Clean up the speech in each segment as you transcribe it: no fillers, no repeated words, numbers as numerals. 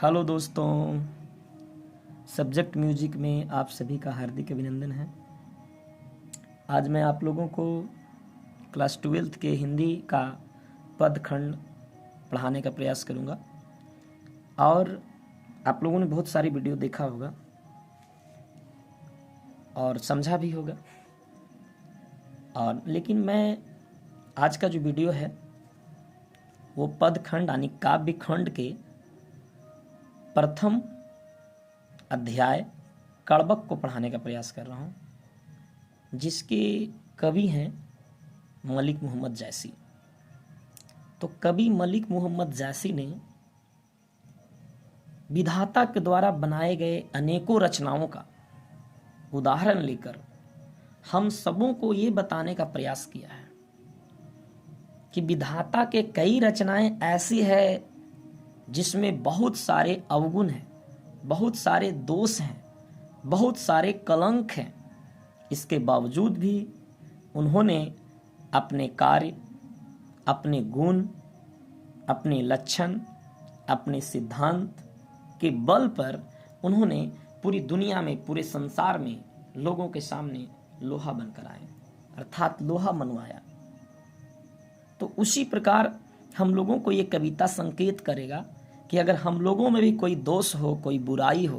Hello दोस्तों, subject music में आप सभी का हार्दिक अभिनंदन है। आज मैं आप लोगों को क्लास 12th के हिंदी का पद खंड पढ़ाने का प्रयास करूंगा। और आप लोगों ने बहुत सारी वीडियो देखा होगा और समझा भी होगा, और लेकिन मैं आज का जो वीडियो है वो पद खंड यानी काव्य खंड के प्रथम अध्याय कड़बक को पढ़ाने का प्रयास कर रहा हूँ, जिसके कवि हैं मलिक मोहम्मद जैसी। तो कवि मलिक मोहम्मद जैसी ने विधाता के द्वारा बनाए गए अनेकों रचनाओं का उदाहरण लेकर हम सबों को ये बताने का प्रयास किया है कि विधाता के कई रचनाएं ऐसी है जिसमें बहुत सारे अवगुण हैं, बहुत सारे दोष हैं, बहुत सारे कलंक हैं। इसके बावजूद भी उन्होंने अपने कार्य, अपने गुण, अपने लक्षण, अपने सिद्धांत के बल पर उन्होंने पूरी दुनिया में, पूरे संसार में लोगों के सामने लोहा बनकर आए, अर्थात लोहा मनवाया। तो उसी प्रकार हम लोगों को ये कविता संकेत करेगा कि अगर हम लोगों में भी कोई दोष हो, कोई बुराई हो,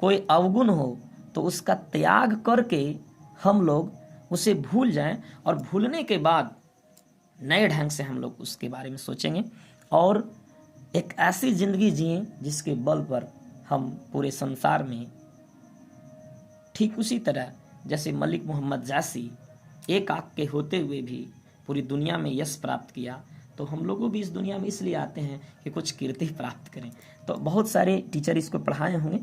कोई अवगुण हो, तो उसका त्याग करके हम लोग उसे भूल जाएं, और भूलने के बाद नए ढंग से हम लोग उसके बारे में सोचेंगे और एक ऐसी जिंदगी जिएं जिसके बल पर हम पूरे संसार में, ठीक उसी तरह जैसे मलिक मोहम्मद जैसी एक आंख के होते हुए भी पूरी दुनिया में यश प्राप्त किया, तो हम लोगों भी इस दुनिया में इसलिए आते हैं कि कुछ कीर्ति प्राप्त करें। तो बहुत सारे टीचर इसको पढ़ाए होंगे,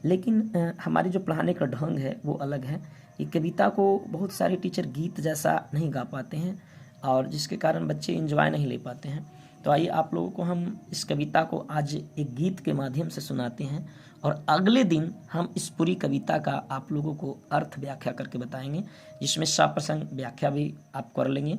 लेकिन हमारी जो पढ़ाने का ढंग है वो अलग है। ये कविता को बहुत सारे टीचर गीत जैसा नहीं गा पाते हैं, और जिसके कारण बच्चे एंजॉय नहीं ले पाते हैं। तो आइए आप लोगों को हम इस कविता को आज एक गीत के माध्यम से सुनाते हैं, और अगले दिन हम इस पूरी कविता का आप लोगों को अर्थ व्याख्या करके बताएंगे, जिसमें सप्रसंग व्याख्या भी आप कर लेंगे,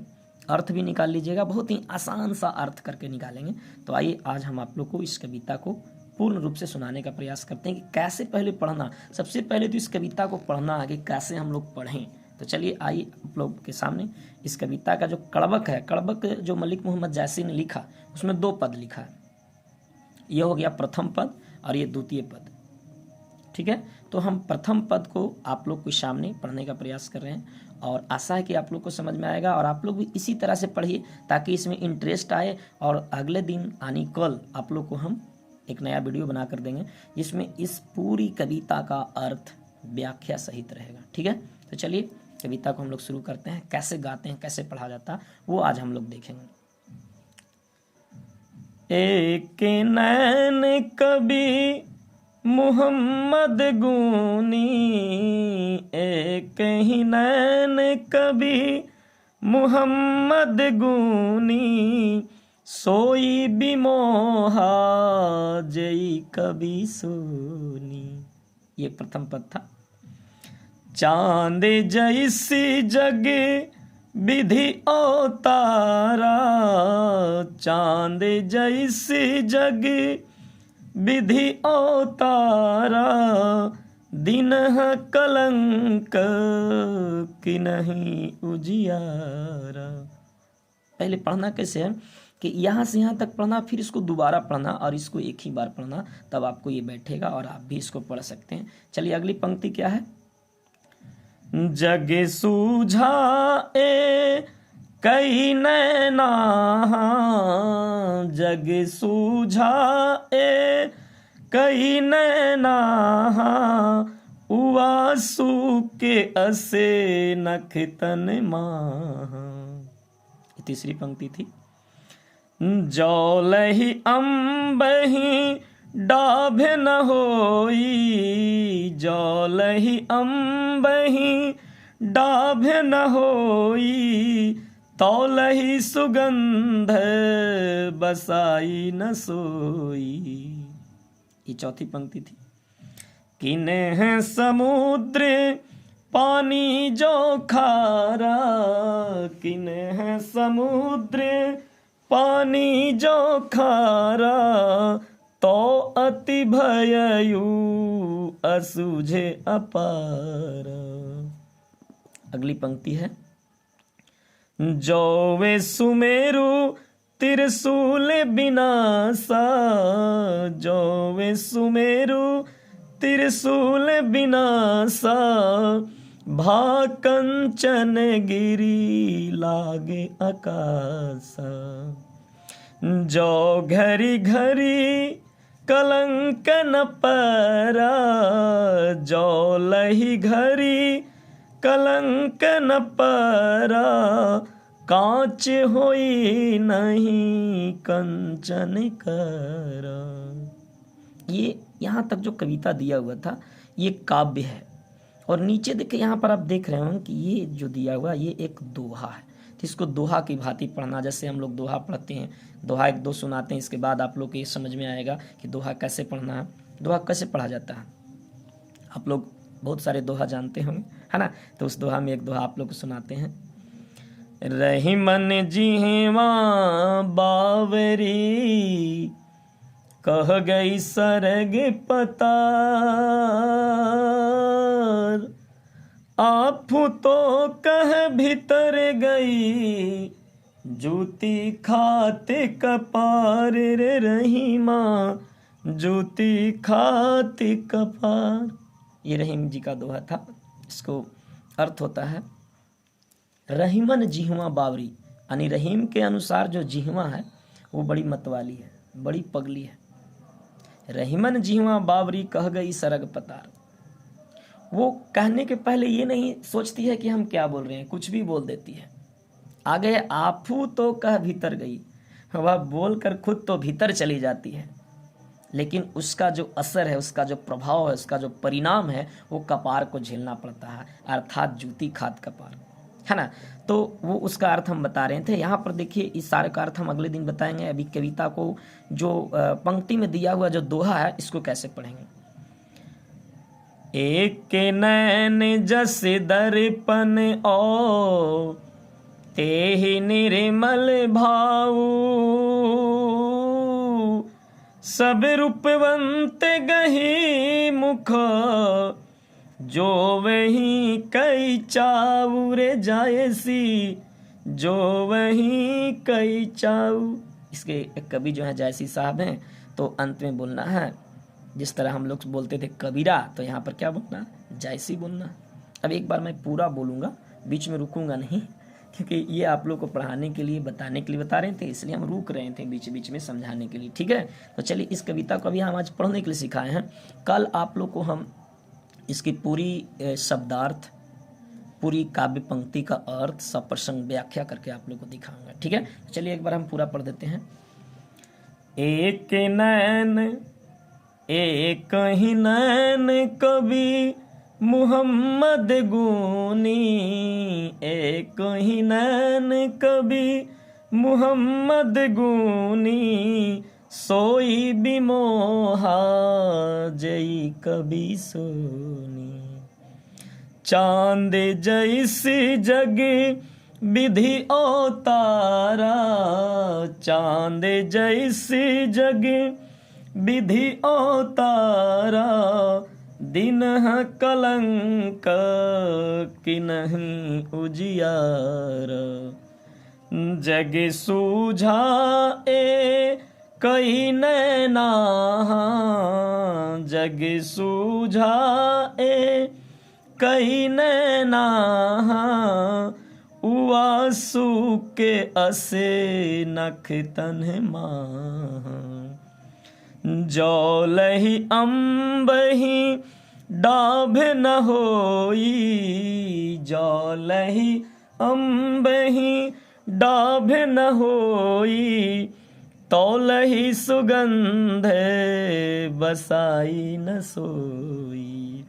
अर्थ भी निकाल लीजिएगा। बहुत ही आसान सा अर्थ करके निकालेंगे। तो आइए आज हम आप लोग को इस कविता को पूर्ण रूप से सुनाने का प्रयास करते हैं कि कैसे पहले पढ़ना। सबसे पहले तो इस कविता को पढ़ना आगे कैसे हम लोग पढ़ें। तो चलिए आइए आप लोग के सामने इस कविता का जो कड़बक है, कड़बक जो मलिक मोहम्मद जैसी ने लिखा, उसमें 2 पद लिखा है। यह हो गया प्रथम पद और ये द्वितीय पद, ठीक है। तो हम प्रथम पद को आप लोग के सामने पढ़ने का प्रयास कर रहे हैं, और आशा है कि आप लोग को समझ में आएगा, और आप लोग भी इसी तरह से पढ़िए ताकि इसमें इंटरेस्ट आए। और अगले दिन यानी कल आप लोग को हम एक नया वीडियो बना कर देंगे जिसमें इस पूरी कविता का अर्थ व्याख्या सहित रहेगा, ठीक है। तो चलिए कविता को हम लोग शुरू करते हैं। कैसे गाते हैं, कैसे पढ़ा जाता है, वो आज हम लोग देखेंगे। एक नैन कवि मुहम्मद गुनी, एक ही नैन कवि मुहम्मद गुनी, सोई बिमोहा जई कवि सोनी। ये प्रथम पद था। चांद जैसी जग विधि अवतारा, चांद जैसी जग विधि अवतारा, दिन कलंक की नहीं उजियारा। पहले पढ़ना कैसे है कि यहाँ से यहाँ तक पढ़ना, फिर इसको दोबारा पढ़ना और इसको एक ही बार पढ़ना, तब आपको ये बैठेगा और आप भी इसको पढ़ सकते हैं। चलिए अगली पंक्ति क्या है। जग सूझाए कई नैना, जग सूझाए कई नैना, उआसू के असे नख तन माह। तीसरी पंक्ति थी। जौलहि अम्बहि डाभ न होई, जौलहि अम्बहि डाभ न होई, तौलहि सुगंध बसाई न सोई। ये चौथी पंक्ति थी। किन्ह समुद्र पानी जो खारा, किन्ह समुद्र पानी जो खारा, तो अति भययु असुझे अपार। अगली पंक्ति है, जो वे सुमेरु त्रिशूल विनाशा, जो वे सुमेरु त्रिशूल विनाशा, भा कंचन गिरी लागे आकाशा। जो घरी घरी कलंक न परा, जो लही घरी कलंक न परा, कांच होई नहीं कंचन करा। ये यहाँ तक जो कविता दिया हुआ था ये काव्य है। और नीचे देखिए, यहाँ पर आप देख रहे हो कि ये जो दिया हुआ ये एक दोहा है। तो इसको दोहा की भांति पढ़ना, जैसे हम लोग दोहा पढ़ते हैं, दोहा एक दो सुनाते हैं, इसके बाद आप लोग को ये समझ में आएगा कि दोहा कैसे पढ़ना है, दोहा कैसे पढ़ा जाता है। आप लोग बहुत सारे दोहा जानते होंगे, है ना। तो उस दोहा में एक दोहा आप लोग को सुनाते हैं। रही मन जिहवा बावरी, कह गई सरग पतार, आप तो कह भीतर गई, जूती खाते कपार रे रहीमा, जूती खाते कपार। ये रहीम जी का दोहा था। इसको अर्थ होता है, रहीमन जिहवा बावरी, यानी रहीम के अनुसार जो जिहवा है वो बड़ी मतवाली है, बड़ी पगली है। रहीमन जिहवा बावरी कह गई सरग पतार। वो कहने के पहले ये नहीं सोचती है कि हम क्या बोल रहे हैं, कुछ भी बोल देती है। आगे आफू तो कह भीतर गई, वह बोलकर खुद तो भीतर चली जाती है, लेकिन उसका जो असर है, उसका जो प्रभाव है, उसका जो परिणाम है, वो कपार को झेलना पड़ता है, अर्थात जूती खात कपार, है ना। तो वो उसका अर्थ हम बता रहे थे। यहाँ पर देखिए, इस सारे का अर्थ हम अगले दिन बताएंगे। अभी कविता को जो पंक्ति में दिया हुआ जो दोहा है, इसको कैसे पढ़ेंगे। एक के नैन जस दर्पण ओ, तेहि निर्मल भाऊ, सब रूपवंत गही मुख, जो वही कई चाऊ रे जायसी, जो वही कई चाऊ। इसके एक कवि जो है जायसी साहब हैं, तो अंत में बोलना है, जिस तरह हम लोग बोलते थे कबीरा, तो यहाँ पर क्या बोलना, जायसी बोलना। अब एक बार मैं पूरा बोलूँगा, बीच में रुकूंगा नहीं, क्योंकि ये आप लोग को पढ़ाने के लिए, बताने के लिए बता रहे थे, इसलिए हम रुक रहे थे बीच बीच में समझाने के लिए, ठीक है। तो चलिए, इस कविता को अभी हम आज पढ़ने के लिए सिखाए हैं। कल आप लोग को हम इसकी पूरी शब्दार्थ, पूरी काव्य पंक्ति का अर्थ, सप्रसंग व्याख्या करके आप लोग को दिखाऊंगा, ठीक है। चलिए एक बार हम पूरा पढ़ देते हैं। एक नैन एक ही नैन कवि मुहम्मद गुनी, एक ही नैन कवि मुहम्मद गुनी, सोई बिमोहा जई कभी सोनी। चांद जैसी जग विधि अवतारा, चांद जैसी जग विधि अवतारा, दिन कलंक कि नहीं उजियारा। जग सूझाए कई नैना, जग सूझाए कई नैना, उआसु के असे नख तन्ह माह। जो लही अम्बही डाभ न होई, जो लही अम्बही डाभ न होई, तौलही सुगंध बसाई न सोई।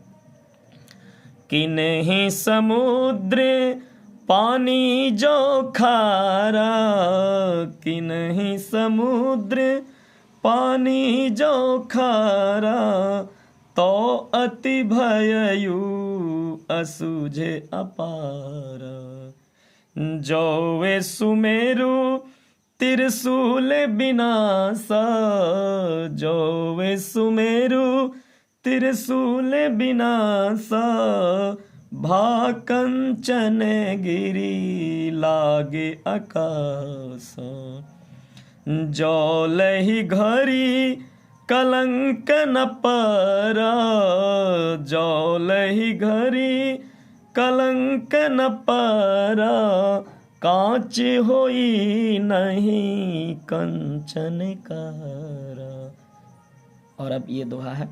किन्हीं समुद्र पानी जो खारा, किन्हीं समुद्र पानी जो खारा, तो अति भययु असुझे अपारा। जो वे सुमेरु त्रिशूल बिनासा, जो वे सुमेरु त्रिशूल बिनासा, भाकंचन गिरी लागे आकाशा। जो लही घरी कलंक न पारा, जो लही घरी कलंक न पारा, कांच होई नहीं कंचन कारा। और अब ये दोहा है।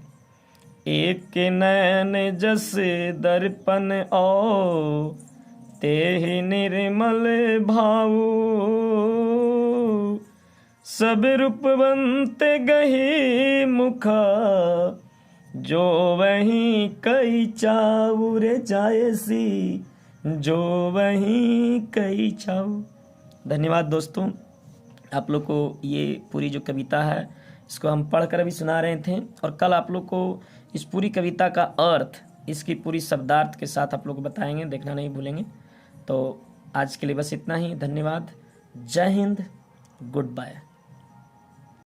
एक नैन जस दर्पण ओ, तेहि निर्मल भाऊ, सब रूपवंत गही मुखा, जो वहीं कई चाउर जायसी, जो वहीं कई चाऊ। धन्यवाद दोस्तों। आप लोग को ये पूरी जो कविता है इसको हम पढ़कर अभी सुना रहे थे, और कल आप लोग को इस पूरी कविता का अर्थ, इसकी पूरी शब्दार्थ के साथ आप लोग को बताएंगे, देखना नहीं भूलेंगे। तो आज के लिए बस इतना ही। धन्यवाद। जय हिंद। Good bye.